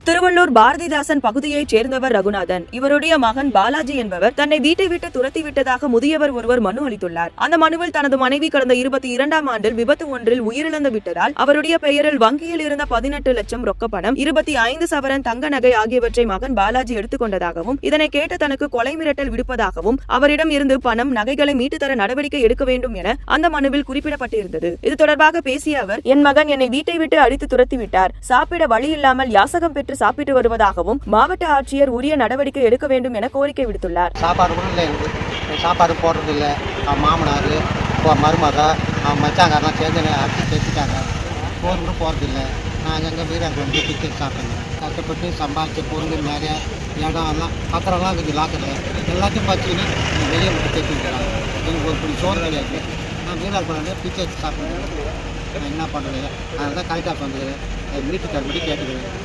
திருவள்ளூர் பாரதிதாசன் பகுதியைச் சேர்ந்தவர் ரகுநாதன். இவருடைய மகன் பாலாஜி என்பவர் தன்னை வீட்டை விட்டு துரத்தி விட்டதாக முதியவர் ஒருவர் மனு அளித்துள்ளார். அந்த மனுவில் தனது மனைவி கடந்த 22ஆம் ஆண்டில் விபத்து ஒன்றில் உயிரிழந்து விட்டதால் அவருடைய பெயரில் வங்கியில் இருந்த 18 லட்சம் ரொக்கப்பணம், 25 சவரன் தங்க நகை ஆகியவற்றை மகன் பாலாஜி எடுத்துக் கொண்டதாகவும், இதனை கேட்டு தனக்கு கொலை மிரட்டல் விடுப்பதாகவும், அவரிடம் இருந்து பணம், நகைகளை மீட்டு தர நடவடிக்கை எடுக்க வேண்டும் என அந்த மனுவில் குறிப்பிடப்பட்டிருந்தது. இது தொடர்பாக பேசிய அவர், என் மகன் என்னை வீட்டை விட்டு அடித்து துரத்தி விட்டார். சாப்பிட வழி இல்லாமல் யாசகம் பெற்று சாப்பிட்டு வருவதாகவும் மாவட்ட ஆட்சியர் உரிய நடவடிக்கை எடுக்க வேண்டும் என கோரிக்கை விடுத்துள்ளார். சாப்பாடு போடுறது இல்லை. மாமனார், மருமக, மச்சாங்காரெலாம் சேர்ந்து அடிச்சு சேர்த்துட்டாங்க. போர் கூட போகிறதில்லை. நாங்கள் எங்கள் வீராங்க வந்து டிக்கெட் சாப்பிட்றோம். கஷ்டப்பட்டு சம்பாதிச்ச பொருள் நிறைய இடம் எல்லாம் பத்திரம்லாம் இருக்குது லாக்கரில். எல்லாத்தையும் பார்த்துக்கின்னு வெளியே விட்டு சேர்த்துக்கிறாங்க. எனக்கு ஒரு பிடி சோறு கிடையாது. நான் வீராக போகிறேன் டிக்கெட் சாப்பிட்றேன். நான் என்ன பண்ணுறது? அதனால தான் கலெக்டர் வந்துக்கிறேன். வீட்டுக்கு மறுபடி கேட்டுக்கிறேன்.